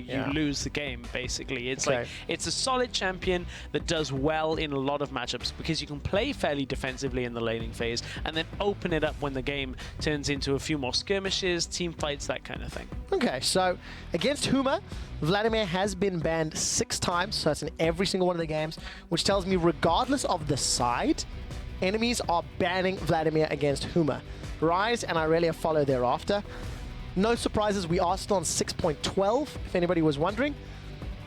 you lose the game, basically. It's like, it's a solid champion that does well in a lot of matchups because you can play fairly defensively in the laning phase and then open it up when the game turns into a few more skirmishes, team fights, that kind of thing. Okay, so against Huma, Vladimir has been banned 6 times, so that's in every single one of the games, which tells me regardless of the side, enemies are banning Vladimir against Huma. Rise and Irelia follow thereafter. No surprises, we are still on 6.12, if anybody was wondering.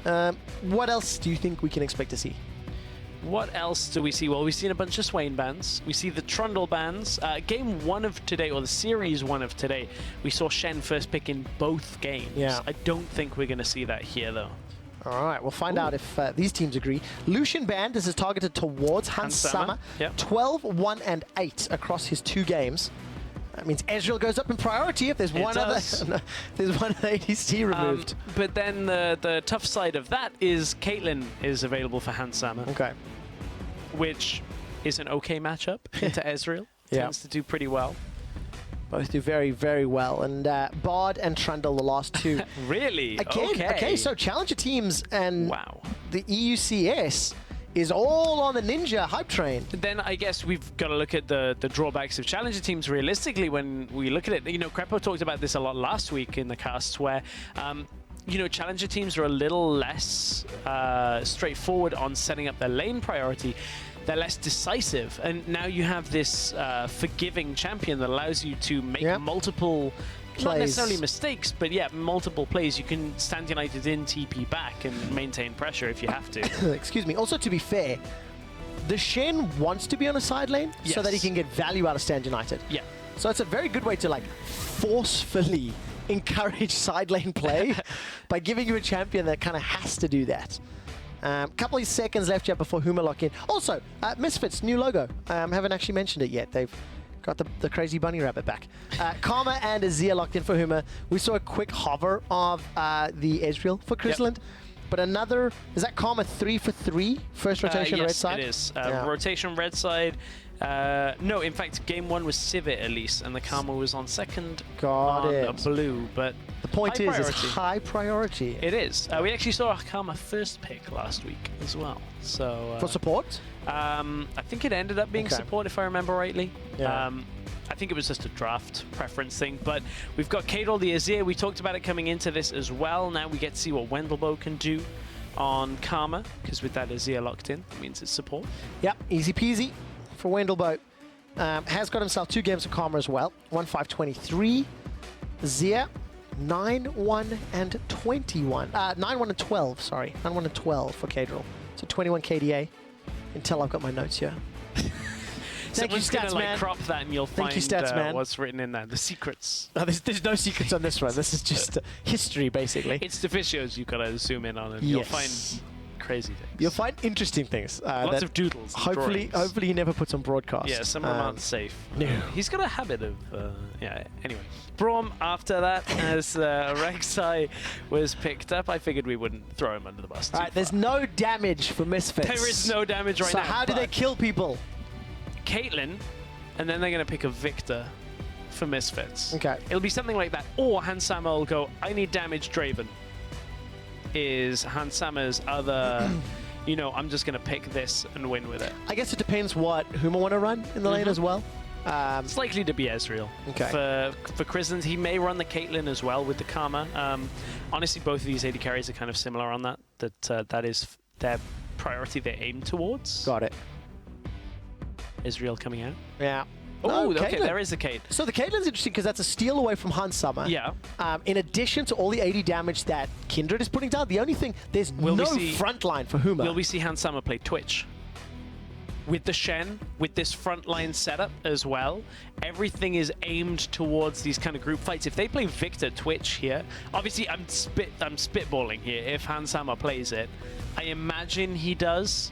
What else do you think we can expect to see? What else do we see? Well, we've seen a bunch of Swain bans. We see the Trundle bans. Game 1 of today, or the Series 1 of today, we saw Shen first pick in both games. Yeah. I don't think we're going to see that here, though. All right, we'll find out if these teams agree. Lucian ban, this is targeted towards Hans Sama. Yep. 12, 1, and 8 across his 2 games. That means Ezreal goes up in priority if there's one other ADC removed. But then the tough side of that is Caitlyn is available for Hans Sama. Okay. Which is an okay matchup into Ezreal. Tends to do pretty well. Both do very, very well. And Bard and Trundle, the last 2. Really? Again, okay, so Challenger teams and the EUCS is all on the Ninja hype train. Then I guess we've got to look at the drawbacks of Challenger teams realistically when we look at it. You know, Crepo talked about this a lot last week in the casts where, you know, Challenger teams are a little less straightforward on setting up their lane priority. They're less decisive, and now you have this forgiving champion that allows you to make multiple plays. Not necessarily mistakes, but multiple plays. You can stand United in, TP back, and maintain pressure if you have to. Excuse me. Also, to be fair, the Shen wants to be on a side lane so that he can get value out of Stand United. Yeah. So it's a very good way to like forcefully encourage side lane play by giving you a champion that kind of has to do that. Couple of seconds left yet before Huma lock in. Also, Misfits, new logo. Haven't actually mentioned it yet. They've got the crazy bunny rabbit back. Karma and Azir locked in for Huma. We saw a quick hover of the Ezreal for Chrisland. But another, is that Karma 3 for 3? First rotation red side? Yes, it is. Rotation red side. No, in fact, game 1 was Civet at least, and the Karma was on second on blue, but the point is, it's high priority. It is. We actually saw a Karma first pick last week as well. So for support? I think it ended up being support, if I remember rightly. Yeah. I think it was just a draft preference thing, but we've got Kadol the Azir. We talked about it coming into this as well. Now we get to see what Wendelbo can do on Karma, because with that Azir locked in, it means it's support. Yep, easy peasy for Wendelbo. Has got himself 2 games of Karma as well. 1-5-23. Azir, 9-1 and 21. 9-1 and 12, sorry. 9-1 and 12 for Kadol. So 21 KDA until I've got my notes here. Thank you, Stats Man. Crop that and you'll find what's written in there. The secrets. Oh, there's no secrets on this one. This is just history, basically. It's the videos you've got to zoom in on and you'll find crazy things. You'll find interesting things. Lots of doodles. Hopefully he never puts on broadcast. Yeah, some of them aren't safe. No. He's got a habit of, anyway. Braum, after that, as Rek'Sai was picked up, I figured we wouldn't throw him under the bus. All right, there's no damage for Misfits. There is no damage right now. So how do they kill people? Caitlyn, and then they're going to pick a Victor for Misfits. Okay. It'll be something like that. Or Hans Sama will go, I need damage Draven. Is Hans Sama's other, you know, I'm just going to pick this and win with it. I guess it depends what Huma want to run in the lane as well. It's likely to be Ezreal. Okay. For Chrisland, he may run the Caitlyn as well with the Karma. Honestly, both of these AD carries are kind of similar on that. That is their priority they aim towards. Got it. Ezreal coming out. Yeah. Oh, okay, there is a Cait. So the Caitlyn's interesting because that's a steal away from Hans Sama. Yeah. In addition to all the AD damage that Kindred is putting down, the only thing, there's no front line for Huma. Will we see Hans Sama play Twitch? With the Shen, with this frontline setup as well, everything is aimed towards these kind of group fights. If they play Victor Twitch here, obviously I'm spitballing here. If Hans Sama plays it, I imagine he does.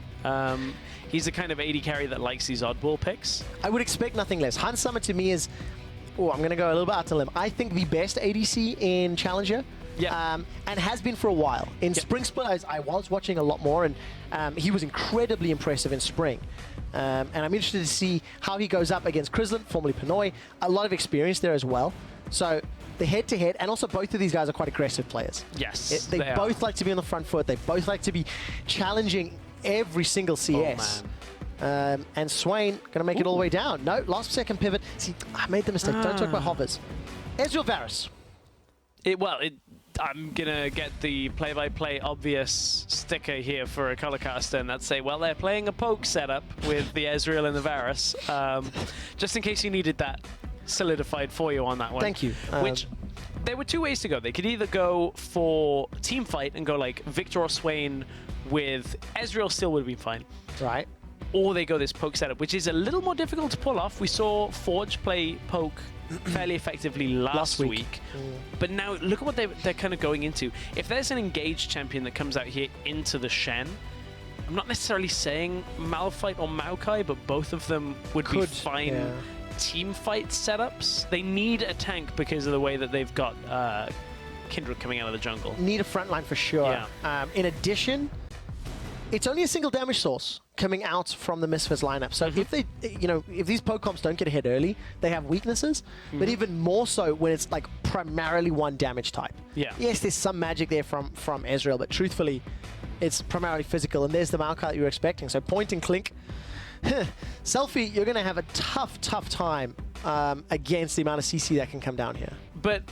He's the kind of AD carry that likes these oddball picks. I would expect nothing less. Hans Sama to me is, I'm going to go a little bit out to limb. I think the best ADC in Challenger. Yeah. And has been for a while. In Spring Split, I was watching a lot more, and he was incredibly impressive in Spring. And I'm interested to see how he goes up against Chrisland, formerly Pinoy. A lot of experience there as well. So the head-to-head, and also both of these guys are quite aggressive players. Yes, They both like to be on the front foot. They both like to be challenging every single CS. Oh, man. And Swain going to make it all the way down. No, last second pivot. See, I made the mistake. Don't talk about hovers. Ezreal Varus. I'm going to get the play-by-play obvious sticker here for a colorcaster, and that's say, well, they're playing a poke setup with the Ezreal and the Varus. Just in case you needed that solidified for you on that one. Thank you. Which, there were two ways to go. They could either go for team fight and go like Victor or Swain with Ezreal still would have been fine. Right. Or they go this poke setup, which is a little more difficult to pull off. We saw Forge play poke fairly effectively last week. But now look at what they're kind of going into. If there's an engaged champion that comes out here into the Shen, I'm not necessarily saying Malphite or Maokai, but both of them would be fine team fight setups. They need a tank because of the way that they've got Kindred coming out of the jungle. Need a frontline for sure. Yeah. In addition, it's only a single damage source coming out from the Misfits lineup. So if they, if these poke comps don't get ahead early, they have weaknesses. But even more so when it's like primarily one damage type. Yeah. Yes, there's some magic there from Ezreal, but truthfully, it's primarily physical. And there's the Maokai that you're expecting. So point and clink. Selfie, you're going to have a tough time against the amount of CC that can come down here. But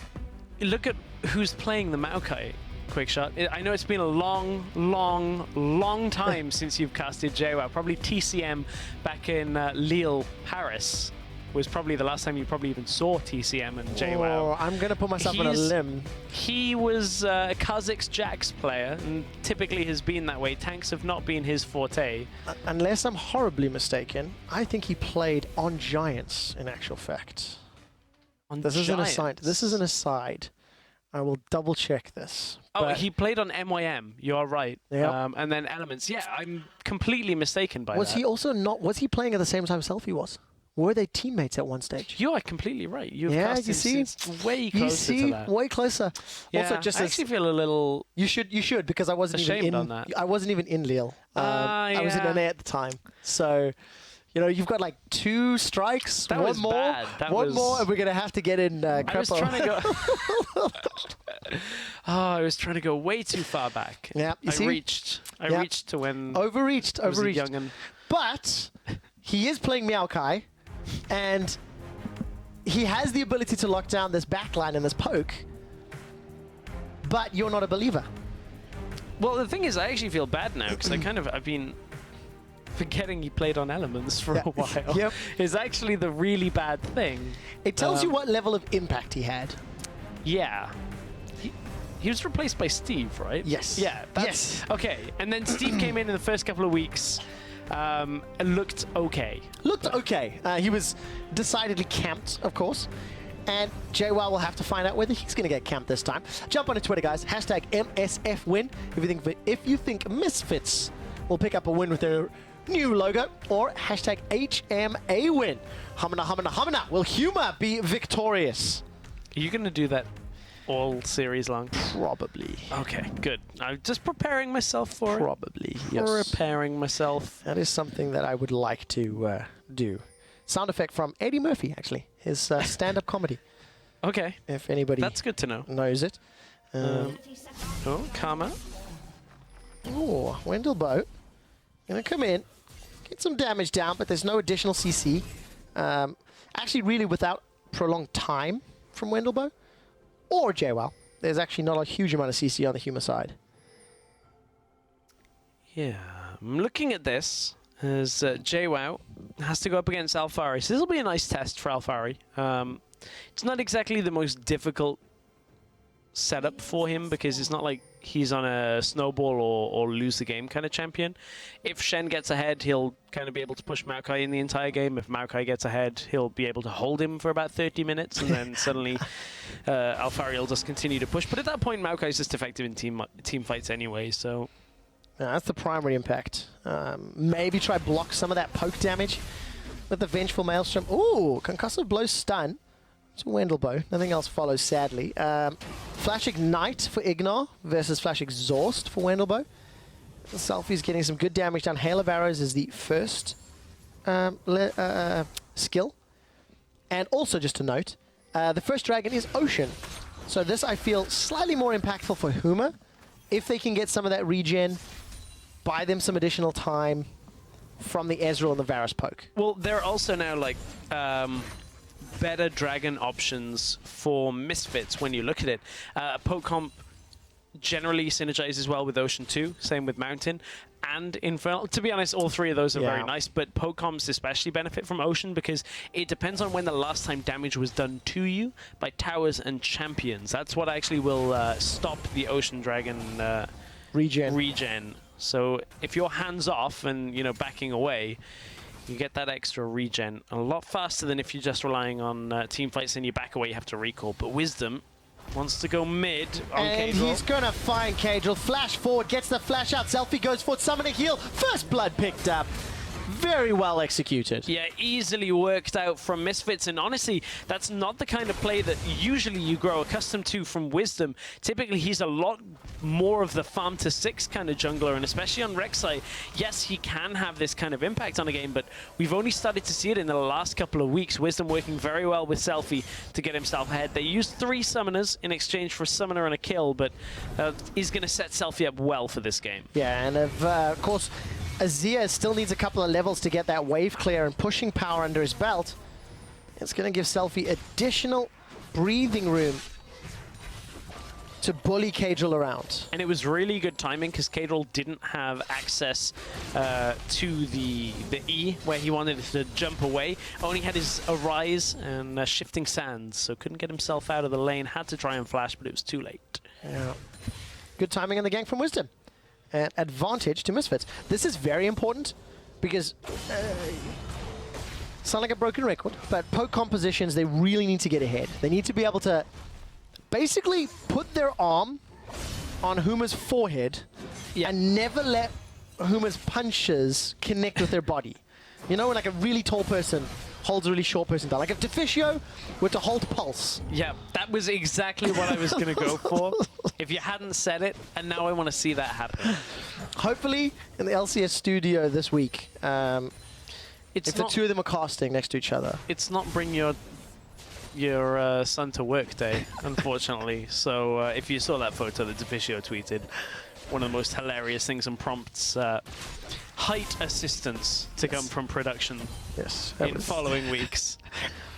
look at who's playing the Maokai. Quick shot. I know it's been a long time since you've casted JWoww. Probably TCM back in Lille, Paris was probably the last time you probably even saw TCM and JWoww. Oh, I'm going to put myself on a limb. He was a Kha'Zix Jax player and typically has been that way. Tanks have not been his forte. Unless I'm horribly mistaken, I think he played on Giants in actual fact. This is an aside. I will double check this. Oh, he played on MYM. You are right. Yep. And then Elements. Yeah, I'm completely mistaken by that. Was he also not? Was he playing at the same time Selfie was? Were they teammates at one stage? You are completely right. You've you see, way closer to that. Way closer. Yeah, also, just I actually feel a little. You should because I wasn't ashamed even on that. I wasn't even in Lille. I was in NA at the time, so. You've got like 2 strikes, that one was more, bad. one more, and we're gonna have to get in. I was trying to go. I was trying to go way too far back. Yeah, I reached to when overreached. I was a young'un. But he is playing Maokai, and he has the ability to lock down this backline and this poke. But you're not a believer. Well, the thing is, I actually feel bad now because I've been forgetting he played on Elements for a while. Yep. Is actually the really bad thing. It tells you what level of impact he had. Yeah. He was replaced by Steve, right? Yes. Yeah. Yes. Okay. And then Steve came in the first couple of weeks and looked okay. He was decidedly camped, of course. And JWoww will have to find out whether he's going to get camped this time. Jump onto Twitter, guys. Hashtag MSF win. If you think Misfits will pick up a win with their new logo, or hashtag HMA win. Humana. Will Huma be victorious? Are you going to do that all series long? Probably. Okay, good. I'm just preparing myself for it. Probably, yes. Preparing myself. That is something that I would like to do. Sound effect from Eddie Murphy, actually. His stand-up comedy. Okay. If anybody That's good to know. Knows it. Karma. Oh, Wendelbow. Gonna come in. Get some damage down, but there's no additional CC. Actually, really without prolonged time from Wendelbow or JWoww. There's actually not a huge amount of CC on the Huma side. Yeah, I'm looking at this as JWoww has to go up against Alphari. So this will be a nice test for Alphari. It's not exactly the most difficult setup for him because it's not like he's on a snowball or lose the game kind of champion. If Shen gets ahead, he'll kind of be able to push Maokai in the entire game. If Maokai gets ahead, he'll be able to hold him for about 30 minutes and then suddenly Alphari will just continue to push. But at that point, Maokai's just effective in team fights anyway, so... Yeah, that's the primary impact. Maybe try block some of that poke damage with the Vengeful Maelstrom. Ooh, Concussive Blow stun. It's Wendelbow. Nothing else follows, sadly. Flash Ignite for Ignore versus Flash Exhaust for Wendelbow. Selfie's getting some good damage done. Hail of Arrows is the first skill. And also, just to note, the first dragon is Ocean. So this, I feel, slightly more impactful for Huma. If they can get some of that regen, buy them some additional time from the Ezreal and the Varus poke. Well, there are also now, like, better dragon options for Misfits when you look at it. Poke comp generally synergizes well with Ocean 2, same with Mountain and Infernal. To be honest, all three of those are very nice, but poke comps especially benefit from Ocean because it depends on when the last time damage was done to you by towers and champions. That's what actually will stop the Ocean Dragon regen. So if you're hands off and, you know, backing away, you get that extra regen a lot faster than if you're just relying on team fights and you back away, you have to recall. But Wisdom wants to go mid on and Cadrel. He's going to find Cadrel. Flash forward, gets the flash out. Selfie goes for it, summon a heal. First blood picked up. Very well executed. Yeah, easily worked out from Misfits, and honestly, that's not the kind of play that usually you grow accustomed to from Wisdom. Typically, he's a lot more of the farm to 6 kind of jungler, and especially on Rek'Sai, yes, he can have this kind of impact on a game, but we've only started to see it in the last couple of weeks. Wisdom working very well with Selfie to get himself ahead. They used 3 summoners in exchange for a summoner and a kill, but he's going to set Selfie up well for this game. Yeah, and of course, Azir still needs a couple of levels to get that wave clear and pushing power under his belt. It's going to give Selfie additional breathing room to bully Cadrel around. And it was really good timing because Cadrel didn't have access to the E where he wanted to jump away. Only had his Arise and Shifting Sands, so couldn't get himself out of the lane. Had to try and flash, but it was too late. Yeah. Good timing on the gank from Wisdom. An advantage to Misfits. This is very important because sound like a broken record, but poke compositions, they really need to get ahead. They need to be able to basically put their arm on Huma's forehead and never let Huma's punches connect with their body. You know, when like a really tall person holds a really short person down. Like if Deficio were to hold pulse. Yeah, that was exactly what I was going to go for. If you hadn't said it, and now I want to see that happen. Hopefully in the LCS studio this week, if the two of them are casting next to each other. It's not bring your son to work day, unfortunately. So if you saw that photo that Deficio tweeted, one of the most hilarious things and prompts height assistance to come from production in following weeks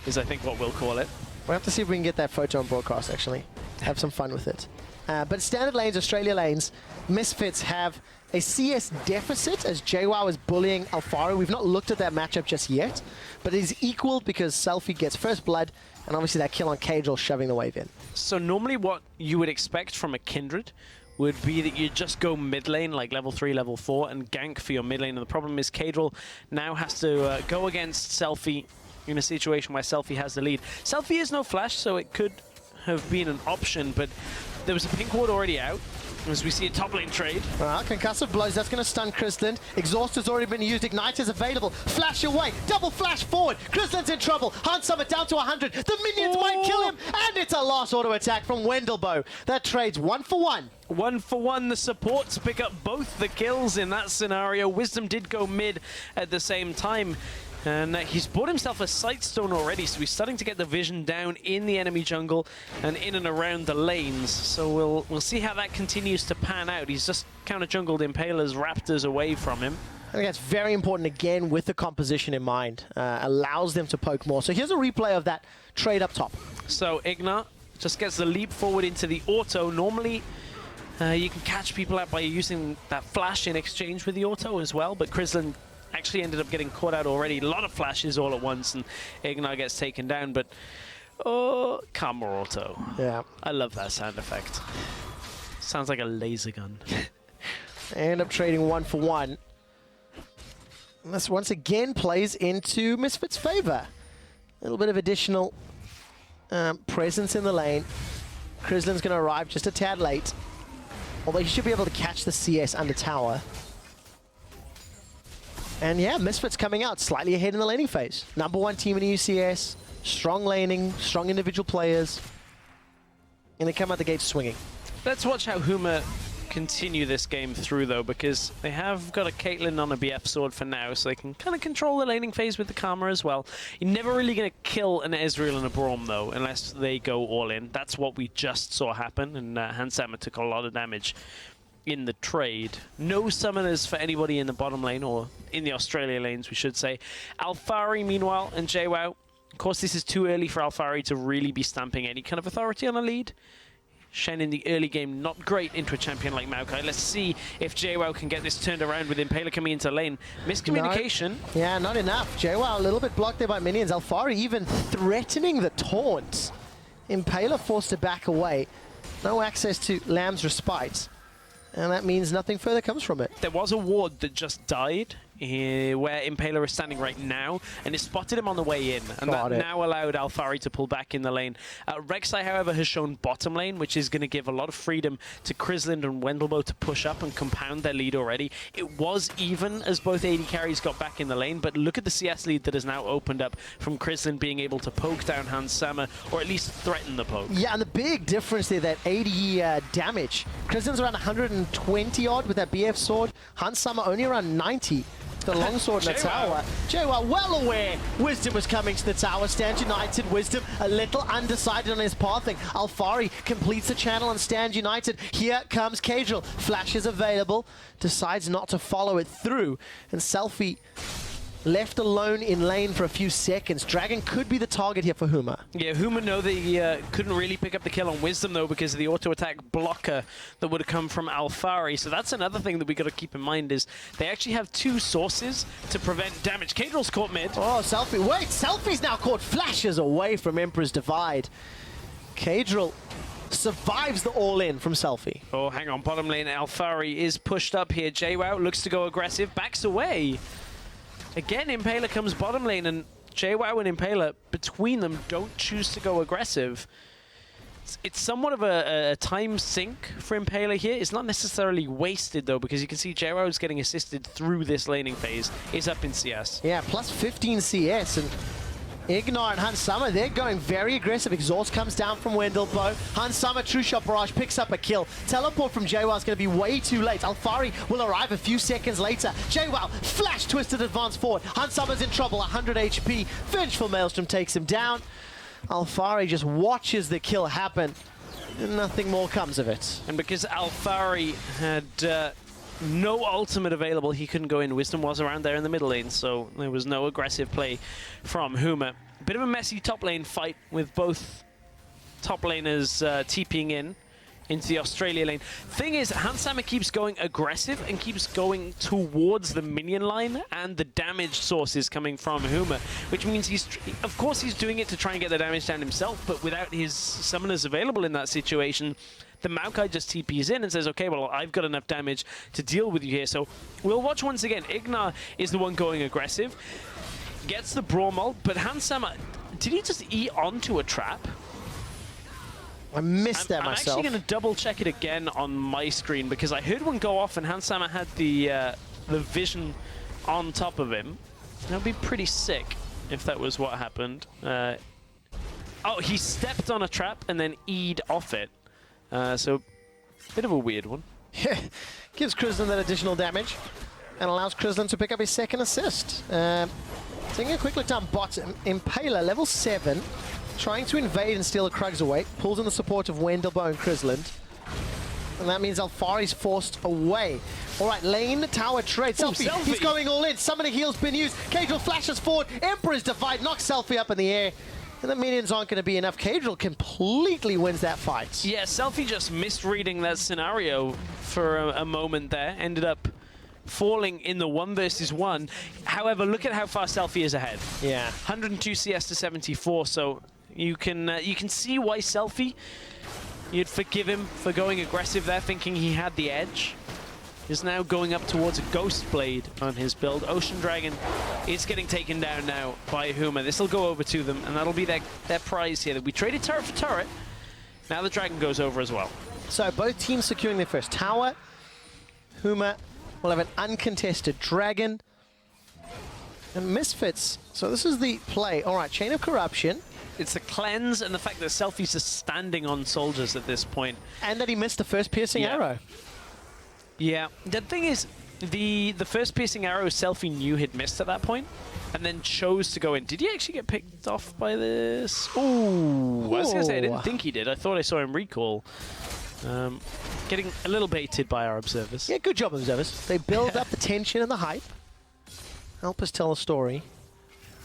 is, I think, what we'll call it. We'll have to see if we can get that photo on broadcast, actually. Have some fun with it. But standard lanes, Australia lanes, Misfits have a CS deficit as JWoww is bullying Alfaro. We've not looked at that matchup just yet, but it is equal because Selfie gets first blood, and obviously that kill on Cadrel shoving the wave in. So normally what you would expect from a Kindred would be that you just go mid lane, like level 3, level 4, and gank for your mid lane. And the problem is Cadrel now has to go against Selfie in a situation where Selfie has the lead. Selfie is no flash, so it could have been an option, but there was a pink ward already out, as we see a top lane trade. Concussive blows, that's going to stun Chrisland. Exhaust has already been used, Ignite is available. Flash away, double flash forward. Chrisland's in trouble, Hunt Summit down to 100. The minions might kill him, and it's a last auto attack from Wendelboe. That trades 1 for 1. 1 for 1, the supports pick up both the kills in that scenario. Wisdom did go mid at the same time. And he's bought himself a Sightstone already, so he's starting to get the vision down in the enemy jungle and in and around the lanes. So we'll see how that continues to pan out. He's just counter-jungled Impalers, Raptors away from him. I think that's very important, again, with the composition in mind. Allows them to poke more. So here's a replay of that trade up top. So Igna just gets the leap forward into the auto. Normally, you can catch people out by using that flash in exchange with the auto as well, but Chrisland actually ended up getting caught out already. A lot of flashes all at once, and Ignar gets taken down, but oh, Karma Auto. Yeah. I love that sound effect. Sounds like a laser gun. They end up trading 1 for 1. And this once again plays into Misfits' favor. A little bit of additional presence in the lane. Chrisland's going to arrive just a tad late, although he should be able to catch the CS under tower. And yeah, Misfits coming out slightly ahead in the laning phase. #1 team in EUCS, strong laning, strong individual players, and they come out the gate swinging. Let's watch how Huma continue this game through, though, because they have got a Caitlyn on a BF sword for now, so they can kind of control the laning phase with the Karma as well. You're never really going to kill an Ezreal and a Braum, though, unless they go all in. That's what we just saw happen, and Hansama took a lot of damage in the trade. No summoners for anybody in the bottom lane, or in the Australia lanes, we should say. Alphari, meanwhile, and JWoww. Of course, this is too early for Alphari to really be stamping any kind of authority on a lead. Shen in the early game, not great into a champion like Maokai. Let's see if JWoww can get this turned around with Impaler coming into lane. Miscommunication. No. Yeah, not enough. JWoww a little bit blocked there by minions. Alphari even threatening the taunt. Impaler forced to back away. No access to Lamb's Respite. And that means nothing further comes from it. There was a ward that just died, where Impaler is standing right now, and it spotted him on the way in, and that now allowed Alphari to pull back in the lane. Rek'Sai, however, has shown bottom lane, which is going to give a lot of freedom to Chrisland and Wendelbo to push up and compound their lead already. It was even as both AD carries got back in the lane, but look at the CS lead that has now opened up from Chrisland being able to poke down Hansama, or at least threaten the poke. Yeah, and the big difference there, that AD damage. Chrisland's around 120 odd with that BF sword. Hansama only around 90. The longsword in the tower. JWoww well aware Wisdom was coming to the tower. Stand United, Wisdom a little undecided on his pathing. Alphari completes the channel on Stand United. Here comes Caedrel. Flash is available. Decides not to follow it through. And Selfie left alone in lane for a few seconds. Dragon could be the target here for Huma. Yeah, Huma know that he couldn't really pick up the kill on Wisdom, though, because of the auto-attack blocker that would have come from Alphari. So that's another thing that we got to keep in mind, is they actually have two sources to prevent damage. Caedrel's caught mid. Oh, Selfie. Wait, Selfie's now caught. Flashes away from Emperor's Divide. Caedrel survives the all-in from Selfie. Oh, hang on. Bottom lane, Alphari is pushed up here. JWoww looks to go aggressive, backs away. Again, Impaler comes bottom lane, and JWoww and Impaler, between them, don't choose to go aggressive. It's somewhat of a time sink for Impaler here. It's not necessarily wasted, though, because you can see JWoww is getting assisted through this laning phase. Is up in CS. Yeah, plus 15 CS, and Ignar and Hansama, they're going very aggressive. Exhaust comes down from Wendelbo. Hansama, True Shot Barrage, picks up a kill. Teleport from JWoww is going to be way too late. Alphari will arrive a few seconds later. JWoww, flash twisted advance forward. Hansama's in trouble, 100 HP. Vengeful Maelstrom takes him down. Alphari just watches the kill happen, and nothing more comes of it. And because Alphari had no ultimate available, he couldn't go in. Wisdom was around there in the middle lane, so there was no aggressive play from Huma. Bit of a messy top lane fight with both top laners TPing into the Australia lane. Thing is, Hansama keeps going aggressive and keeps going towards the minion line and the damage sources coming from Huma, which means of course he's doing it to try and get the damage down himself, but without his summoners available in that situation, the Maokai just TPs in and says, okay, well, I've got enough damage to deal with you here. So we'll watch once again. Ignar is the one going aggressive. Gets the Braum ult, but Hansama, did he just eat onto a trap? I missed that myself. I'm actually going to double check it again on my screen, because I heard one go off and Hansama had the vision on top of him. That would be pretty sick if that was what happened. Oh, he stepped on a trap and then E'd off it. So, bit of a weird one. Yeah, gives Chrisland that additional damage and allows Chrisland to pick up his second assist. Taking a quick look down bottom, Impaler, level 7, trying to invade and steal the Krugs away. Pulls in the support of Wendelbo and Chrisland. And that means Alphari's forced away. All right, lane, tower, trade. Selfie. He's going all in. Summoning heal's been used. Caedrel flashes forward. Emperor's Divide knocks Selfie up in the air. And the minions aren't going to be enough. Caedrel completely wins that fight. Yeah, Selfie just misreading that scenario for a moment there. Ended up falling in the 1 versus 1. However, look at how far Selfie is ahead. Yeah. 102 CS to 74, so you can see why Selfie, you'd forgive him for going aggressive there, thinking he had the edge. Is now going up towards a Ghost Blade on his build. Ocean Dragon is getting taken down now by Huma. This will go over to them, and that'll be their prize here. We traded turret for turret. Now the Dragon goes over as well. So both teams securing their first tower. Huma will have an uncontested Dragon. And Misfits. So this is the play. All right, Chain of Corruption. It's the cleanse and the fact that Selfie's just standing on soldiers at this point. And that he missed the first piercing arrow. Yeah, the thing is, the first piercing arrow Selfie knew he'd missed at that point, and then chose to go in. Did he actually get picked off by this? Ooh, I was going to say, I didn't think he did. I thought I saw him recall. Getting a little baited by our observers. Yeah, good job, observers. They build up the tension and the hype. Help us tell a story.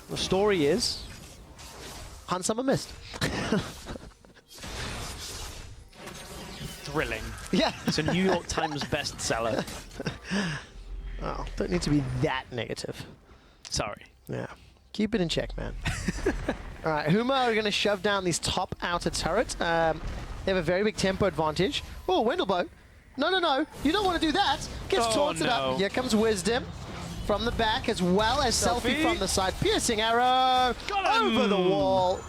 The story is... Hansama missed. Thrilling. Yeah. It's a New York Times bestseller. Oh, don't need to be that negative. Sorry. Yeah. Keep it in check, man. All right, Huma are going to shove down these top outer turrets. They have a very big tempo advantage. Oh, Wendelbo. No, no, no. You don't want to do that. Gets taunted up. Here comes Wisdom from the back, as well as Selfie from the side. Piercing arrow. Over the wall.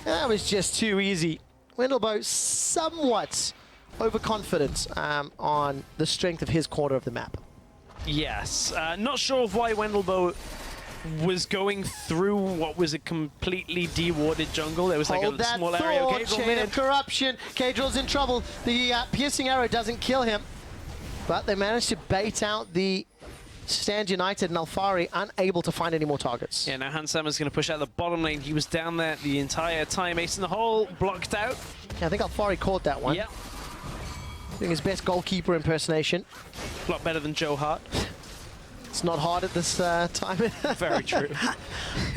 That was just too easy. Wendelbo somewhat overconfident on the strength of his corner of the map. Yes. Not sure of why Wendelbo was going through what was a completely de-warded jungle. There was like a small area. Hold that chain of corruption. Kadrill's in trouble. The piercing arrow doesn't kill him, but they managed to bait out the Stand United and Alfari, unable to find any more targets. Yeah, now Hansama's going to push out the bottom lane. He was down there the entire time. Ace in the hole, blocked out. Yeah, I think Alfari caught that one. Yep. Doing his best goalkeeper impersonation. A lot better than Joe Hart. It's not hard at this time. Very true.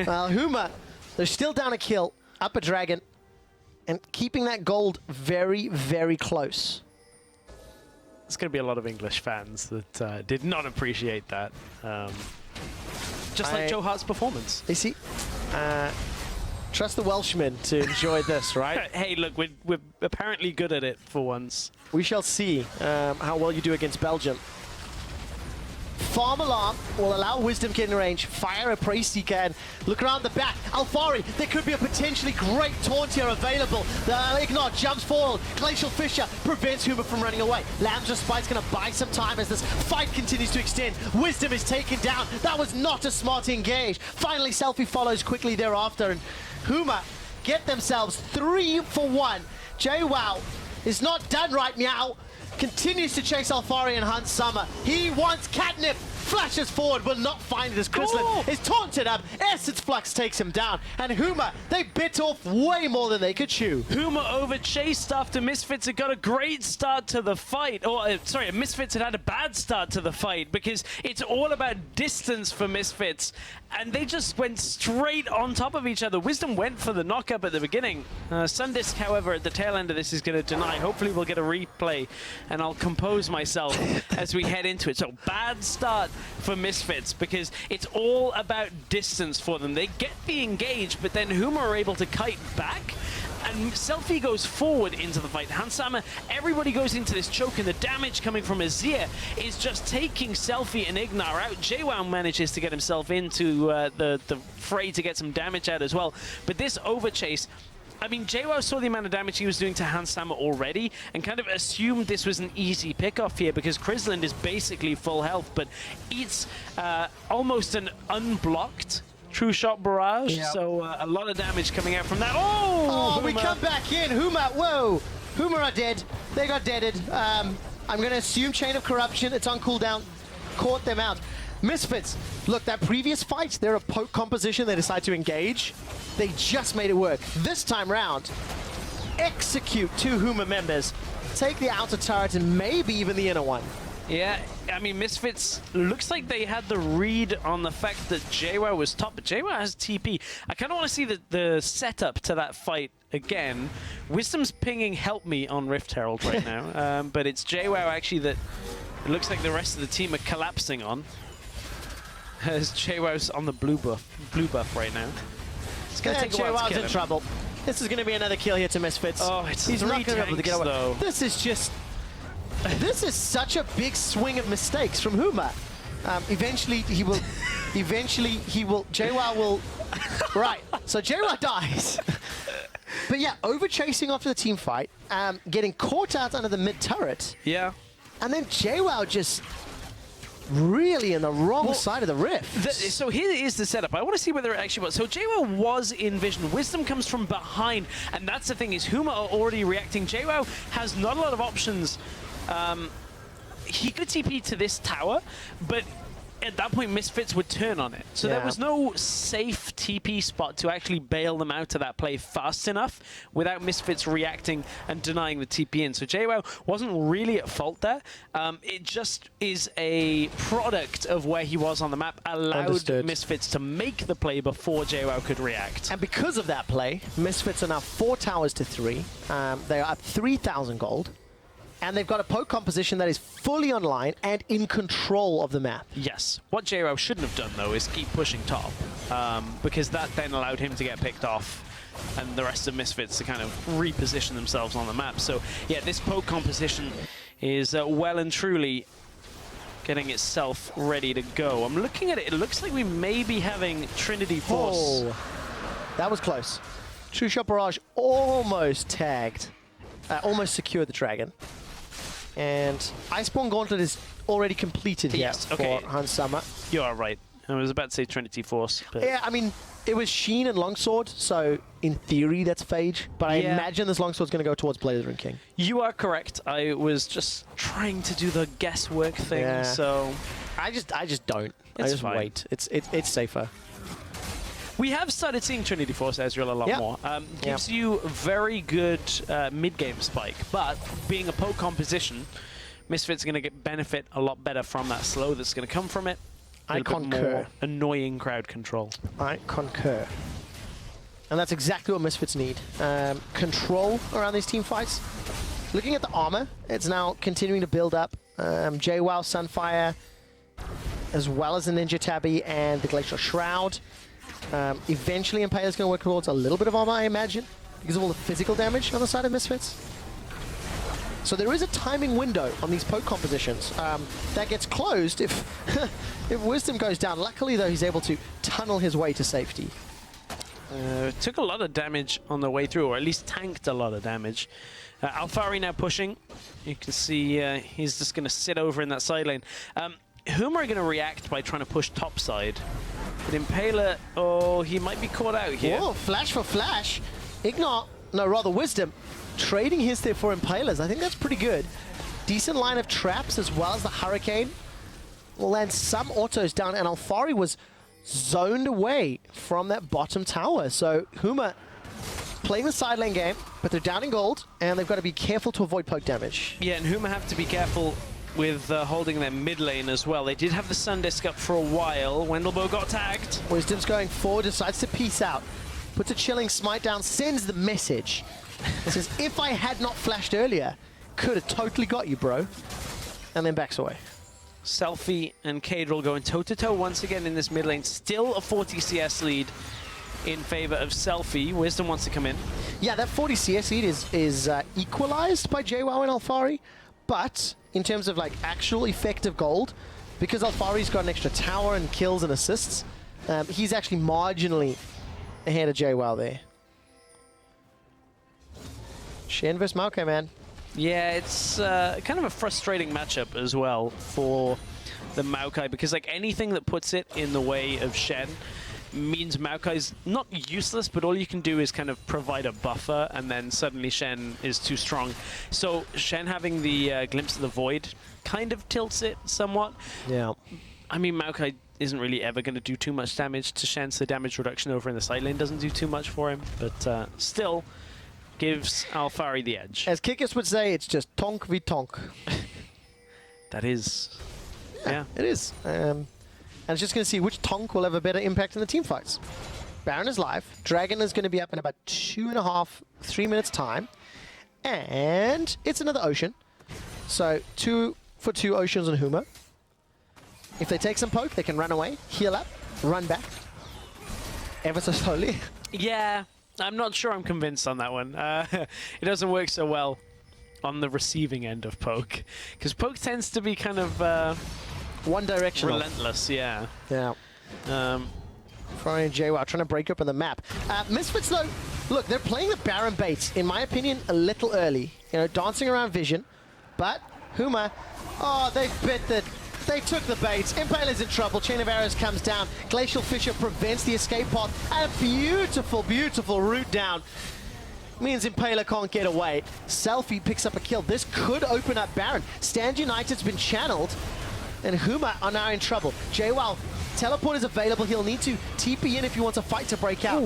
Well, Huma, they're still down a kill, up a dragon, and keeping that gold very, very close. There's going to be a lot of English fans that did not appreciate that. Just like Joe Hart's performance. You see, trust the Welshman to enjoy this, right? Hey, look, we're apparently good at it for once. We shall see how well you do against Belgium. Farm Alarm will allow Wisdom get in range, fire a Prey Seeker, and look around the back. Alfari, there could be a potentially great taunt here available. The Ignore jumps forward. Glacial Fissure prevents Huma from running away. Lamb's Respite's going to buy some time as this fight continues to extend. Wisdom is taken down. That was not a smart engage. Finally, Selfie follows quickly thereafter, and Huma get themselves 3 for 1. JWoww is not done right now. Continues to chase Alfari and Hunt Summer. He wants catnip. Flashes forward, will not find it as Chrislin is taunted up. Essence Flux takes him down. And Huma, they bit off way more than they could chew. Huma overchased after Misfits had got a great start to the fight. Or, sorry, Misfits had a bad start to the fight because it's all about distance for Misfits. And they just went straight on top of each other. Wisdom went for the knockup at the beginning. Sundisk, however, at the tail end of this is going to deny. Hopefully we'll get a replay and I'll compose myself as we head into it. So bad start for Misfits because it's all about distance for them. They get the engage, but then Huma are able to kite back. And Selfie goes forward into the fight. Hansama, everybody goes into this choke, and the damage coming from Azir is just taking Selfie and Ignar out. JWoww manages to get himself into the fray to get some damage out as well. But this overchase, I mean, JWoww saw the amount of damage he was doing to Hansama already and kind of assumed this was an easy pickoff here because Chrisland is basically full health, but eats almost an unblocked True Shot Barrage, so a lot of damage coming out from that. Oh, we come back in. Huma, whoa. Huma are dead. They got deaded. I'm going to assume Chain of Corruption. It's on cooldown. Caught them out. Misfits, look, that previous fight, they're a poke composition. They decide to engage. They just made it work. This time round, execute 2 Huma members. Take the outer turret and maybe even the inner one. Yeah, I mean, Misfits looks like they had the read on the fact that JWoww was top, but JWoww has TP. I kind of want to see the setup to that fight again. Wisdom's pinging help me on Rift Herald right now, but it's JWoww actually that it looks like the rest of the team are collapsing on. As JWoww's on the blue buff right now. It's going to take a while to kill him. in trouble. This is going to be another kill here to Misfits. Oh, it's He's not going to be able to get away. Though. This is just... This is such a big swing of mistakes from Huma. Eventually he will... JWoww will... Right, so JWoww dies. But yeah, over-chasing after the team fight, getting caught out under the mid-turret. Yeah. And then JWoww just... really in the wrong side of the rift. So here is the setup. I want to see whether it actually was. So JWoww was in vision. Wisdom comes from behind, and that's the thing is Huma are already reacting. JWoww has not a lot of options. he could TP to this tower, but at that point, Misfits would turn on it. So there was no safe TP spot to actually bail them out of that play fast enough without Misfits reacting and denying the TP in. So JWoww wasn't really at fault there. It just is a product of where he was on the map, allowed Misfits to make the play before JWoww could react. And because of that play, Misfits are now 4 towers to 3. They are at 3,000 gold. And they've got a poke composition that is fully online and in control of the map. Yes. What JWoww shouldn't have done, though, is keep pushing top, because that then allowed him to get picked off and the rest of Misfits to kind of reposition themselves on the map. So, yeah, this poke composition is well and truly getting itself ready to go. I'm looking at it. It looks like we may be having Trinity Force. Oh, that was close. True Shot Barrage almost tagged, almost secured the dragon. And Iceborne Gauntlet is already completed here for Hans Summer. You are right. I was about to say Trinity Force. But yeah, I mean, it was Sheen and Longsword, so in theory that's Phage. But I imagine this Longsword's going to go towards Blade King. You are correct. I was just trying to do the guesswork thing, so... I just don't. I just wait. It's safer. We have started seeing Trinity Force Ezreal a lot more. Gives you very good mid-game spike, but being a poke composition, Misfits are going to benefit a lot better from that slow that's going to come from it. I concur. More annoying crowd control. I concur. And that's exactly what Misfits need. Control around these team fights. Looking at the armor, it's now continuing to build up. JWoww, Sunfire, as well as the Ninja Tabby and the Glacial Shroud. Eventually, Impaler's going to work towards a little bit of armor, I imagine, because of all the physical damage on the side of Misfits. So there is a timing window on these poke compositions that gets closed if, if Wisdom goes down. Luckily, though, he's able to tunnel his way to safety. Took a lot of damage on the way through, or at least tanked a lot of damage. Alphari now pushing. You can see he's just going to sit over in that side lane. Huma are going to react by trying to push topside. But Impaler, oh, he might be caught out here. Whoa, flash for flash. Ignore, no, rather Wisdom, trading his there for Impalers. I think that's pretty good. Decent line of traps as well as the Hurricane. Will land some autos down, and Alphari was zoned away from that bottom tower. So Huma playing the side lane game, but they're down in gold, and they've got to be careful to avoid poke damage. Yeah, and Huma have to be careful with holding their mid lane as well. They did have the Sun Disc up for a while. Wendelbo got tagged. Wisdom's going forward, decides to peace out. Puts a chilling smite down, sends the message. Says, if I had not flashed earlier, could have totally got you, bro. And then backs away. Selfie and Cadril going toe-to-toe once again in this mid lane. Still a 40 CS lead in favor of Selfie. Wisdom wants to come in. Yeah, that 40 CS lead is equalized by JWoww and Alphari, but in terms of like actual effective gold, because Alphari's got an extra tower and kills and assists, he's actually marginally ahead of JWoww there. Shen vs Maokai, man. Yeah, it's kind of a frustrating matchup as well for the Maokai, because like anything that puts it in the way of Shen means Maokai's not useless, but all you can do is kind of provide a buffer, and then suddenly Shen is too strong. So Shen having the Glimpse of the Void kind of tilts it somewhat. Yeah. I mean, Maokai isn't really ever going to do too much damage to Shen, so the damage reduction over in the side lane doesn't do too much for him, but still gives Alphari the edge. As Kickers would say, it's just tonk v tonk. That is... Yeah. It is. And it's just going to see which tonk will have a better impact in the team fights. Baron is live. Dragon is going to be up in about 2.5, 3 minutes time. And it's another Ocean. So 2 for 2 Oceans on Huma. If they take some poke, they can run away, heal up, run back. Ever so slowly. Yeah, I'm not sure I'm convinced on that one. It doesn't work so well on the receiving end of poke. Because poke tends to be kind of... one directional. Relentless, yeah. Yeah. Florian and JWoww trying to break open the map. Misfits, though, look, they're playing the Baron bait, in my opinion, a little early. You know, dancing around vision. But Huma, oh, they bit the... They took the bait. Impaler's in trouble. Chain of Arrows comes down. Glacial Fissure prevents the escape path. And a beautiful, beautiful route down. means Impaler can't get away. Selfie picks up a kill. This could open up Baron. Stand United's been channeled, and Huma are now in trouble. JWoww, teleport is available. He'll need to TP in if he wants a fight to break out.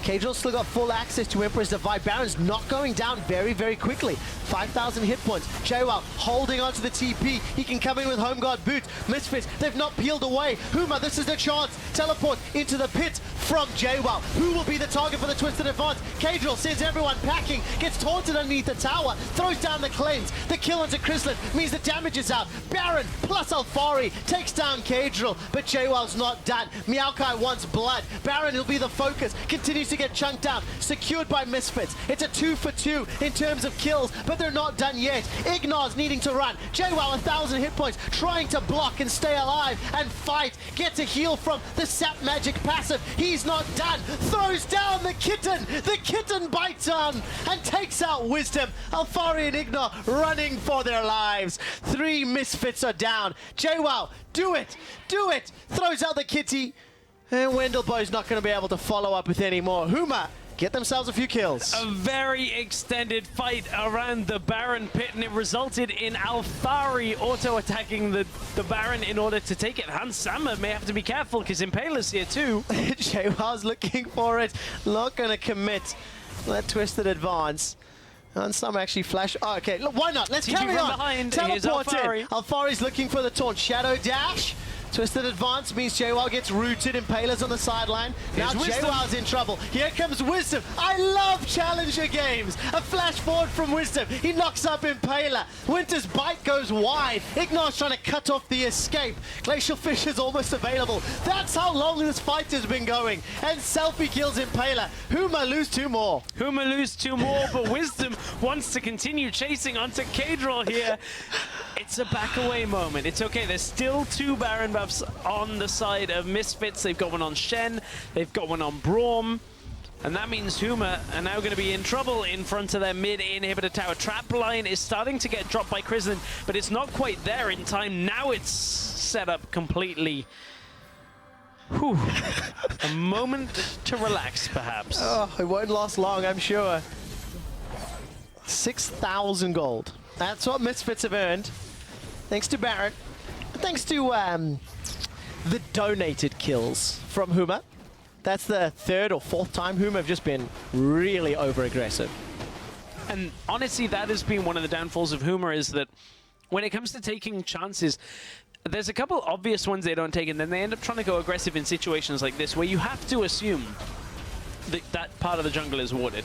Caedrel's still got full access to Emperor's Divide. Baron's not going down very, very quickly. 5,000 hit points. JWoww holding onto the TP. He can come in with Home Guard boots. Misfits, they've not peeled away. Huma, this is the chance. Teleport into the pit from JWoww. Who will be the target for the Twisted Advance? Caedrel sends everyone packing, gets taunted underneath the tower, throws down the claims. The kill onto Chrysalid means the damage is out. Baron plus Alfari takes down Caedrel, but JWoww's not done. Meowkai wants blood. Baron will be the focus, continues to get chunked down, secured by Misfits. It's a 2 for 2 in terms of kills, but they're not done yet. Ignar's needing to run. JWoww 1,000 hit points, trying to block and stay alive and fight. Gets a heal from the Sap Magic passive. He's not done. Throws down the kitten. The kitten bites on and takes out Wisdom. Alfari and Ignar running for their lives. 3 Misfits are down. JWoww, do it. Do it. Throws out the kitty. And Wendelbo's not going to be able to follow up with any more. Huma get themselves a few kills. A very extended fight around the Baron pit, and it resulted in Alfari auto-attacking the Baron in order to take it. Hans Sammer may have to be careful because Impaler's here too. JWoww's looking for it. Not going to commit. That Twisted Advance. And some actually flash. Oh, okay, look, why not? Let's carry on. Behind. Teleport Alfari. in. Alfari's looking for the taunt. Shadow dash. Twisted Advance means JWoww gets rooted. Impaler's on the sideline. Now JWoww's in trouble. Here comes Wisdom. I love Challenger games. A flash forward from Wisdom. He knocks up Impaler. Winter's Bite goes wide. Ignar's trying to cut off the escape. Glacial Fish is almost available. That's how long this fight has been going. And Selfie kills Impaler. Huma lose 2 more. Huma lose 2 more, but Wisdom wants to continue chasing onto Caedrel here. It's a back away moment. It's okay. There's still 2 Baron buffs on the side of Misfits. They've got one on Shen. They've got one on Braum. And that means Huma are now going to be in trouble in front of their mid-inhibitor tower. Trap line is starting to get dropped by Chrysalid, but it's not quite there in time. Now it's set up completely. Whew. A moment to relax, perhaps. Oh, it won't last long, I'm sure. 6,000 gold. That's what Misfits have earned. Thanks to Baron. Thanks to the donated kills from Huma. That's the 3rd or 4th time Huma have just been really over-aggressive. And honestly, that has been one of the downfalls of Huma, is that when it comes to taking chances, there's a couple obvious ones they don't take, and then they end up trying to go aggressive in situations like this, where you have to assume that that part of the jungle is warded.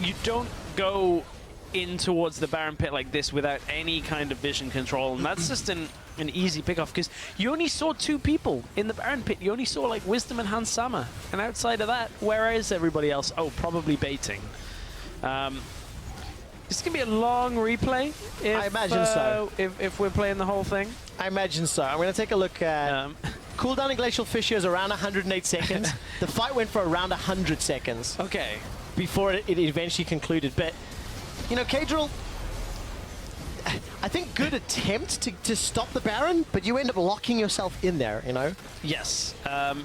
You don't go in towards the Baron pit like this without any kind of vision control, and that's just an easy pickoff, because you only saw 2 people in the Baron pit. You only saw like Wisdom and Hans Sammer, and outside of that, where is everybody else? Oh, probably baiting. It's gonna be a long replay. I imagine so. If we're playing the whole thing, I imagine so. I'm gonna take a look at cooldown in Glacial Fissure is around 108 seconds. The fight went for around 100 seconds. Okay. Before it eventually concluded, but you know, Caedrel, I think good attempt to stop the Baron, but you end up locking yourself in there, you know? Yes.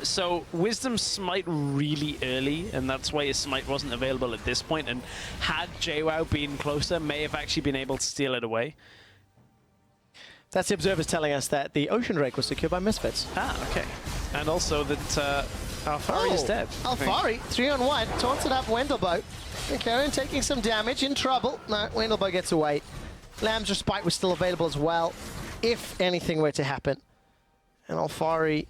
So Wisdom smite really early, and that's why his smite wasn't available at this point, and had JWoww been closer, may have actually been able to steal it away. That's the observers telling us that the Ocean Drake was secured by Misfits. Ah, okay. And also that Alfari is dead. Alfari, 3-on-1, taunted up Wendelbo. Karen taking some damage, in trouble. No, Wendelbo gets away. Lamb's Respite was still available as well, if anything were to happen. And Alfari,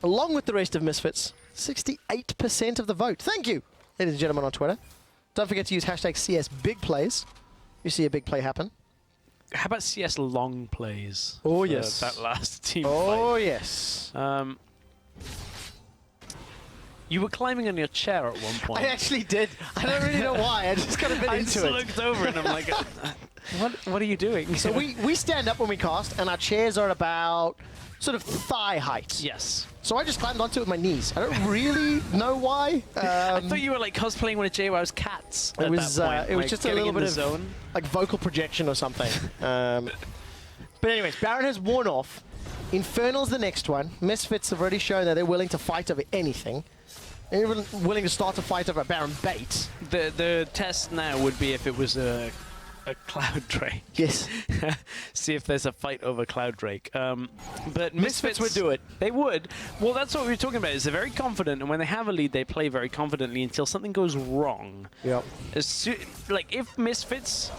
along with the rest of Misfits, 68% of the vote. Thank you, ladies and gentlemen on Twitter. Don't forget to use hashtag CS Big Plays. You see a big play happen. How about CS long plays? Oh, yes. That last team fight. Oh, yes. You were climbing on your chair at one point. I actually did. I don't really know why. I just got a bit into it. I just looked over and I'm like, what are you doing? So we stand up when we cast, and our chairs are about sort of thigh height. Yes. So I just climbed onto it with my knees. I don't really know why. I thought you were like cosplaying one of JWoww's cats at that point. It was like just a little bit of zone. Like vocal projection or something. But anyways, Baron has worn off. Infernal's the next one. Misfits have already shown that they're willing to fight over anything. Even willing to start a fight over Baron bait. The test now would be if it was a Cloud Drake. Yes. See if there's a fight over Cloud Drake. But Misfits would do it. They would. Well, that's what we were talking about. Is they're very confident, and when they have a lead, they play very confidently until something goes wrong. Yep. Like if Misfits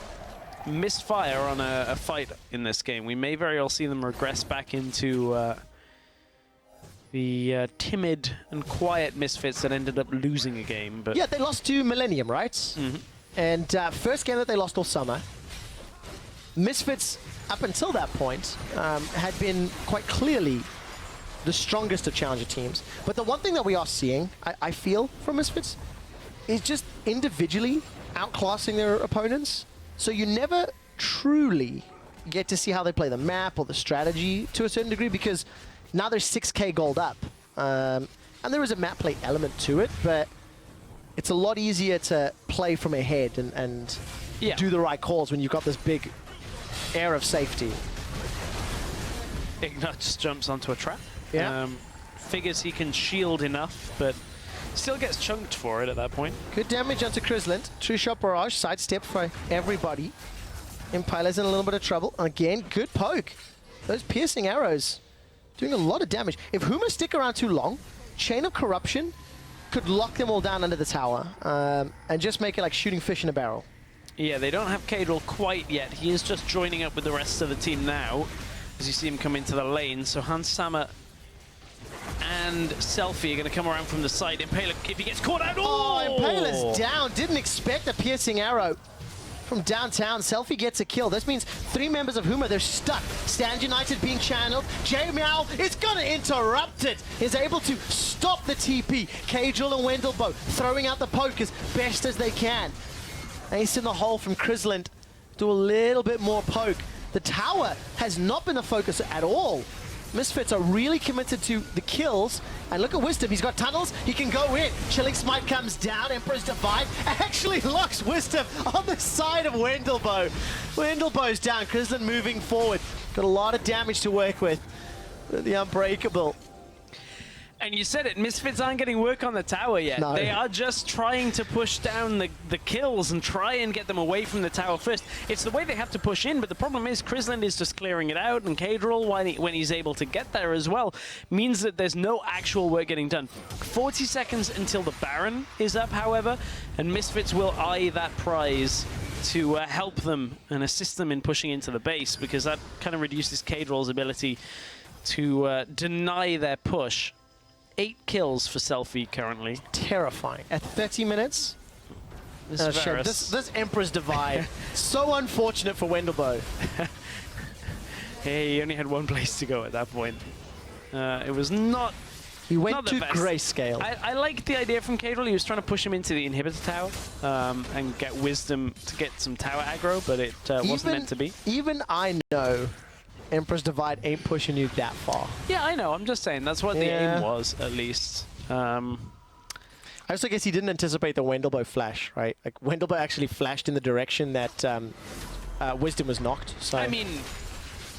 misfire on a fight in this game, we may very well see them regress back into the timid and quiet Misfits that ended up losing a game. But yeah, they lost to Millennium, right? Mm-hmm. And first game that they lost all summer. Misfits, up until that point, had been quite clearly the strongest of challenger teams. But the one thing that we are seeing, I feel, from Misfits, is just individually outclassing their opponents. So you never truly get to see how they play the map or the strategy to a certain degree, because now there's 6k gold up. And there is a map play element to it, but it's a lot easier to play from ahead and yeah, do the right calls when you've got this big air of safety. Ignat just jumps onto a trap. Yeah. Figures he can shield enough, but still gets chunked for it at that point. Good damage onto Chrisland. True shot barrage, sidestep for everybody. Impaler's in a little bit of trouble. Again, good poke. Those piercing arrows doing a lot of damage. If Huma stick around too long, Chain of Corruption could lock them all down under the tower and just make it like shooting fish in a barrel. Yeah, they don't have Cadril quite yet. He is just joining up with the rest of the team now, as you see him come into the lane. So Hans Sama and Selfie are going to come around from the side. Impaler, if he gets caught out, oh! Impaler's down. Didn't expect a piercing arrow from downtown. Selfie gets a kill. This means 3 members of Huma, they're stuck. Stand United being channeled. J-Meow is going to interrupt it. Is able to stop the TP. Cadril and Wendelbo throwing out the poke as best as they can. Ace in the hole from Chrisland. Do a little bit more poke. The tower has not been a focus at all. Misfits are really committed to the kills. And look at Wisdom, he's got tunnels, he can go in. Chilling Smite comes down, Emperor's Divide actually locks Wisdom on the side of Wendelbo. Wendelbo's down, Chrisland moving forward. Got a lot of damage to work with. The Unbreakable. And you said it, Misfits aren't getting work on the tower yet. No. They are just trying to push down the kills and try and get them away from the tower first. It's the way they have to push in, but the problem is Chrisland is just clearing it out, and Cadril, when he's able to get there as well, means that there's no actual work getting done. 40 seconds until the Baron is up, however, and Misfits will eye that prize to help them and assist them in pushing into the base, because that kind of reduces Cadril's ability to deny their push. 8 kills for Selfie currently. Terrifying. At 30 minutes? This Emperor's Divide. So unfortunate for Wendelbo. Hey, he only had one place to go at that point. It was not. He went to grayscale. I liked the idea from Cadril. He was trying to push him into the inhibitor tower and get Wisdom to get some tower aggro, but it wasn't meant to be. Even I know Emperor's Divide ain't pushing you that far. Yeah, I know. I'm just saying that's what the aim was, at least. I also guess he didn't anticipate the Wendelbo flash, right? Like Wendelbo actually flashed in the direction that Wisdom was knocked. So I mean,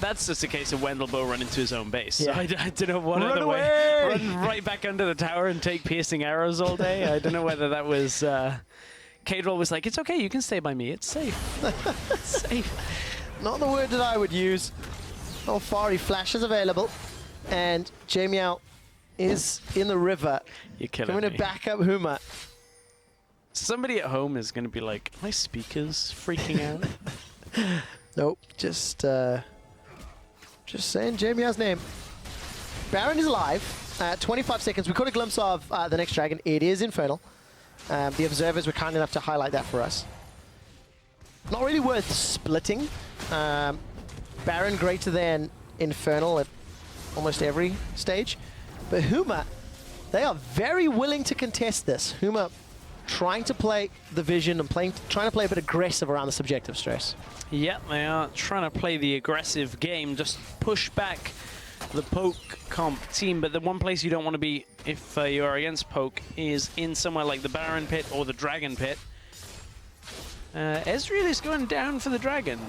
that's just a case of Wendelbo running to his own base. Yeah. So I don't know what other way. Run right back under the tower and take piercing arrows all day. I don't know whether that was. Cadril was like, "It's okay, you can stay by me. It's safe. It's safe." Not the word that I would use. Oh, Fari flash is available, and J-Meow is in the river. You're killing me. To back up Huma. Somebody at home is going to be like, "My speaker's freaking out." Nope, just saying J-Meow's name. Baron is alive. 25 seconds. We caught a glimpse of the next dragon. It is Infernal. The observers were kind enough to highlight that for us. Not really worth splitting. Baron greater than Infernal at almost every stage. But Huma, they are very willing to contest this. Huma trying to play the vision and trying to play a bit aggressive around the subjective stress. Yeah, they are trying to play the aggressive game, just push back the poke comp team. But the one place you don't want to be if you are against poke is in somewhere like the Baron pit or the Dragon pit. Ezreal is going down for the Dragon.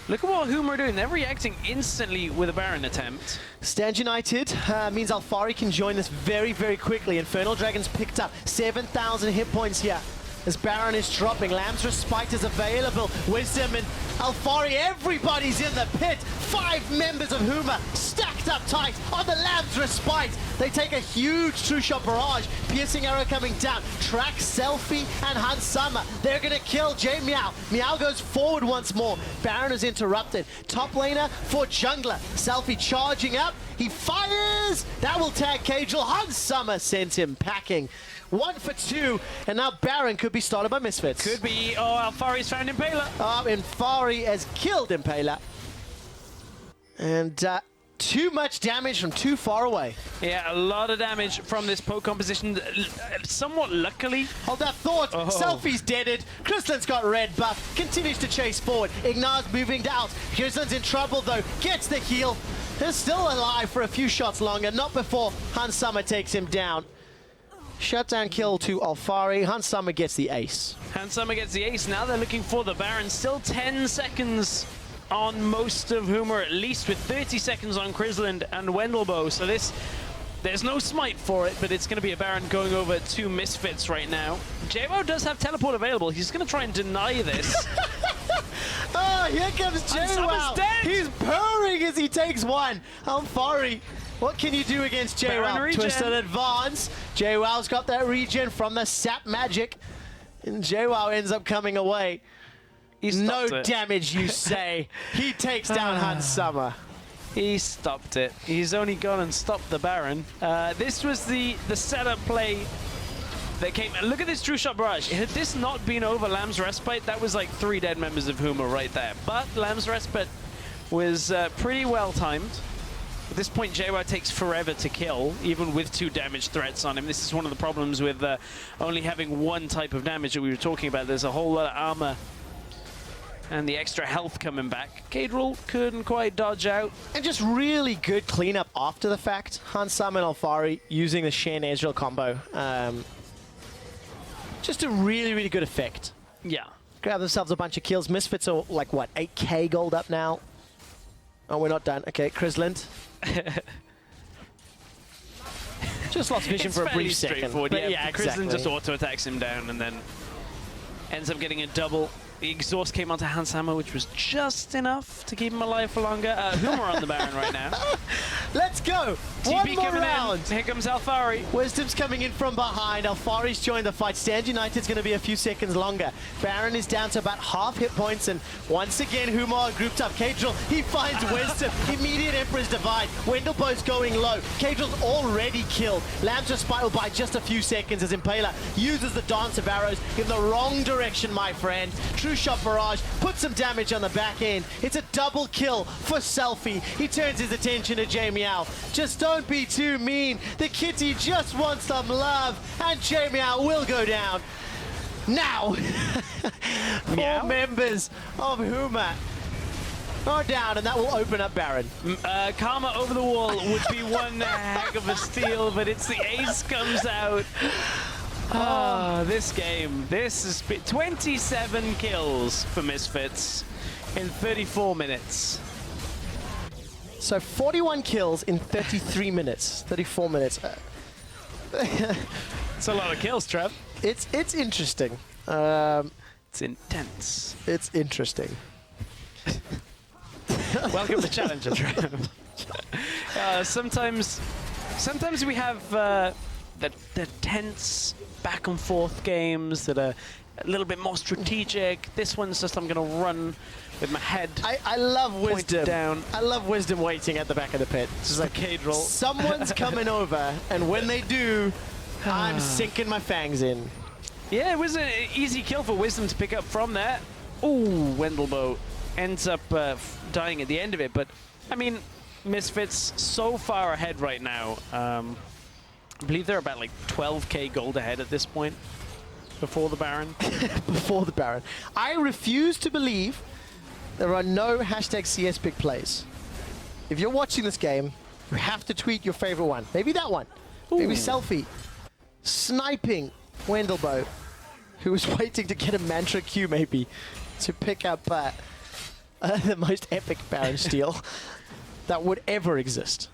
Look at what Huma are doing. They're reacting instantly with a Baron attempt. Stand United means Alphari can join this very, very quickly. Infernal Dragon's picked up 7,000 hit points here. As Baron is dropping, Lamb's Respite is available. Wisdom and Alphari, everybody's in the pit. 5 members of Huma stacked up tight on the Lamb's Respite. They take a huge two-shot barrage. Piercing arrow coming down. Track, Selfie, and Hansama. They're gonna kill J Meow. Meow goes forward once more. Baron is interrupted. Top laner for jungler. Selfie charging up. He fires! That will tag Cagel. Hansama sends him packing. 1 for 2, and now Baron could be started by Misfits. Could be. Oh, Alphari's found Impaler. Alphari has killed Impaler. And too much damage from too far away. Yeah, a lot of damage from this poke composition. Somewhat luckily. Hold that thought. Oh. Selfie's deaded. Crystallin's got red buff. Continues to chase forward. Ignar's moving out. Crystallin's in trouble though. Gets the heal. He's still alive for a few shots longer. Not before Hansama takes him down. Shutdown kill to Alphari. Hansama gets the ace. Hansama gets the ace. Now they're looking for the Baron. Still 10 seconds on most of Huma, at least, with 30 seconds on Crystalline and Wendelboe. So there's no smite for it, but it's going to be a Baron going over to Misfits right now. JWoww does have teleport available. He's going to try and deny this. Oh, here comes JWoww. He's purring as he takes one. Alphari, what can you do against JWoww? Twisted advance. JWoww's got that regen from the sap magic. And JWoww ends up coming away. No damage, you say. He takes down Hansama. He stopped it. He's only gone and stopped the Baron. This was the setup play that came. Look at this true shot barrage. Had this not been over Lamb's Respite, that was like 3 dead members of Huma right there. But Lamb's Respite was pretty well timed. At this point, JWoww takes forever to kill, even with 2 damage threats on him. This is one of the problems with only having 1 type of damage that we were talking about. There's a whole lot of armor and the extra health coming back. Cadril couldn't quite dodge out. And just really good cleanup after the fact. Hansama and Alphari using the Shen Ezreal combo. Just a really, really good effect. Yeah. Grab themselves a bunch of kills. Misfits are like, what, 8k gold up now? Oh, we're not done. Okay, Crystalline. Just lost vision for a brief second. But yeah, exactly. Crystalline just auto-attacks him down and then ends up getting a double. The exhaust came onto Hansama, which was just enough to keep him alive for longer. Huma on the Baron right now. Let's go! TP coming round. In. Here comes Alphari. Wisdom's coming in from behind. Alphari's joined the fight. Stand United's going to be a few seconds longer. Baron is down to about half hit points, and once again, Huma are grouped up. Cadril, he finds Wisdom. Immediate Emperor's Divide. Wendelboe's going low. Cadril's already killed. Lamb's Respite will buy just a few seconds as Impaler uses the Dance of Arrows in the wrong direction, my friend. True shot barrage, put some damage on the back end. It's a double kill for Selfie. He turns his attention to J Meow. Just don't be too mean. The kitty just wants some love, and J Meow will go down. Now, 4 members of Huma are down, and that will open up Baron. Karma over the wall would be one heck of a steal, but it's the ace comes out. Oh, this game. This is 27 kills for Misfits in 34 minutes. So 41 kills in 33 minutes, 34 minutes. It's a lot of kills, Trev. It's interesting. It's intense. It's interesting. Welcome to Challenger, Trev. Sometimes we have the tense back and forth games that are a little bit more strategic. This one's just, I'm going to run with my head. I love Wisdom. Down. I love Wisdom waiting at the back of the pit. It's just like Cadril. Someone's coming over, and when they do, I'm sinking my fangs in. Yeah, it was an easy kill for Wisdom to pick up from there. Ooh, Wendelboe ends up dying at the end of it. But, I mean, Misfits so far ahead right now. I believe they're about like 12k gold ahead at this point. Before the Baron. Before the Baron. I refuse to believe there are no hashtag CS big plays. If you're watching this game, you have to tweet your favorite one. Maybe that one. Ooh. Maybe Selfie. Sniping Wendelboe, who was waiting to get a mantra Q maybe to pick up the most epic Baron steal that would ever exist.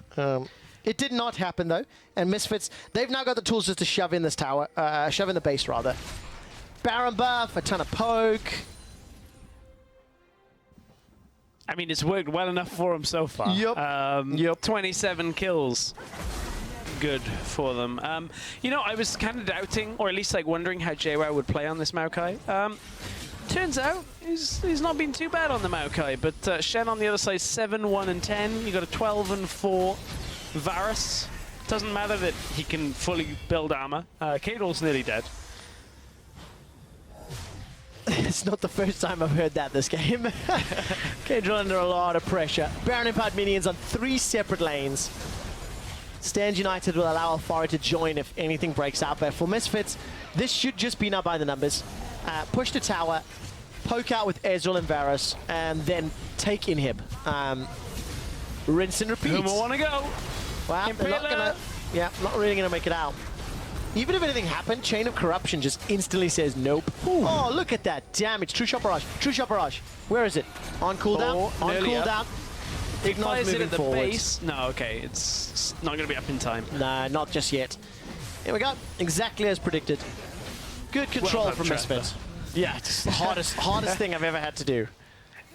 It did not happen though, and Misfits, they've now got the tools just to shove in this tower, shove in the base rather. Baron buff, a ton of poke. I mean, it's worked well enough for them so far. Yep. 27 kills. Good for them. You know, I was kind of doubting, or at least like wondering how JWoww would play on this Maokai. Turns out he's not been too bad on the Maokai, but Shen on the other side, 7, 1, and 10. You got a 12 and 4 Varus. Doesn't matter that he can fully build armor. Kadol's nearly dead. It's not the first time I've heard that this game. Kadol under a lot of pressure. Baron Empire minions on 3 separate lanes. Stand United will allow Alfari to join if anything breaks out there. For Misfits, this should just be not by the numbers. Push to tower, poke out with Ezreal and Varus, and then take inhib. Rinse and repeat. Huma want to go. Well, they're not gonna. Yeah, not really gonna make it out. Even if anything happened, Chain of Corruption just instantly says nope. Ooh. Oh, look at that damage. True Shot Barrage. True Shot Barrage. Where is it? On cooldown? On cooldown. Ignites it at the base. No, okay. It's not going to be up in time. Nah, not just yet. Here we go. Exactly as predicted. Good control from Misfits. Yeah, it's the hardest thing I've ever had to do.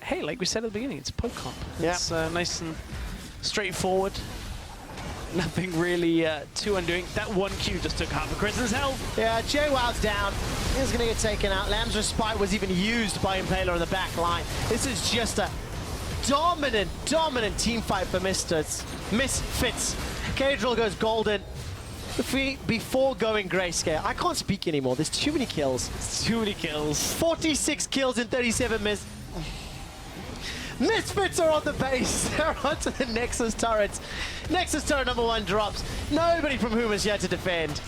Hey, like we said at the beginning, it's poke comp. Yeah. It's nice and straightforward. Nothing really too undoing. That 1Q just took half of Kristen's health. Yeah, JWoww's down. He's going to get taken out. Lamb's Respite was even used by Impaler on the back line. This is just a dominant team fight for Misfits. Kadol goes golden before going grayscale. I can't speak anymore. There's too many kills. It's too many kills. 46 kills in 37 Misfits are on the base. They're onto the Nexus turrets. Nexus turret number 1 drops. Nobody from Huma's yet to defend.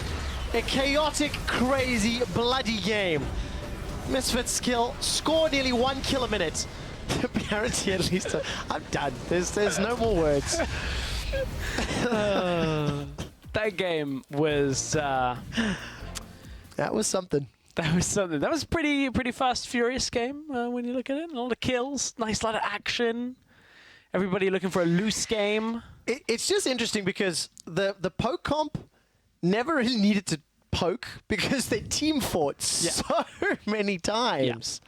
A chaotic, crazy, bloody game. Misfits score nearly 1 kill a minute. Apparently, at least I'm done. There's no more words. That game was. That was something. That was something. That was pretty fast, furious game when you look at it. A lot of kills, nice lot of action. Everybody looking for a loose game. It's just interesting because the poke comp never really needed to poke because they team fought so many times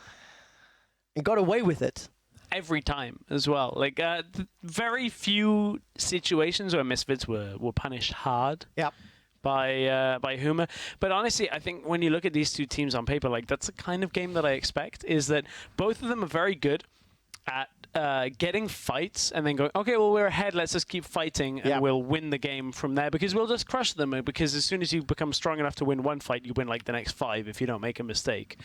and got away with it. Every time as well. Like very few situations where Misfits were punished hard. Yep. By Huma. But honestly, I think when you look at these two teams on paper, like that's the kind of game that I expect, is that both of them are very good at getting fights and then going, okay, well, we're ahead, let's just keep fighting and we'll win the game from there because we'll just crush them. Because as soon as you become strong enough to win one fight, you win like the next 5 if you don't make a mistake.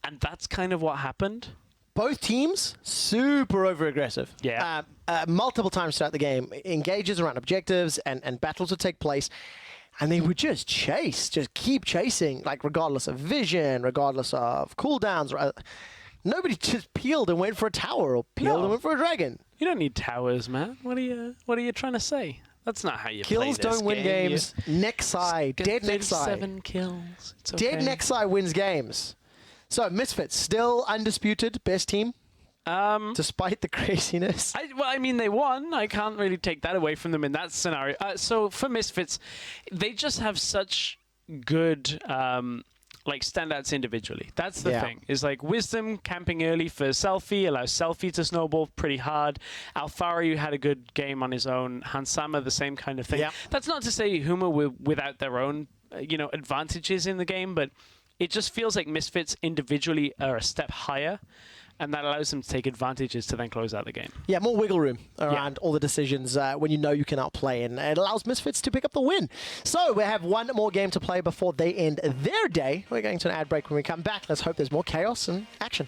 And that's kind of what happened. Both teams, super over-aggressive. Yeah. Multiple times throughout the game, engages around objectives and battles would take place. And they would just chase, just keep chasing, like regardless of vision, regardless of cooldowns. Nobody just peeled and went for a tower or peeled and went for a dragon. You don't need towers, man. What are you trying to say? That's not how you play Kills this don't win game. games. Nexi, dead Nexi. 7 kills. It's okay. Dead Nexi wins games. So Misfits still undisputed best team. Despite the craziness. Well, I mean, they won. I can't really take that away from them in that scenario. So for Misfits, they just have such good like standouts individually. That's the thing. Is like Wisdom camping early for Selfie, allows Selfie to snowball pretty hard. Alfari had a good game on his own. Hansama, the same kind of thing. Yeah. That's not to say Huma were without their own advantages in the game, but it just feels like Misfits individually are a step higher. And that allows them to take advantages to then close out the game. Yeah, more wiggle room around all the decisions when you know you can outplay. And it allows Misfits to pick up the win. So we have one more game to play before they end their day. We're going to an ad break. When we come back, let's hope there's more chaos and action.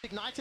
Ignite is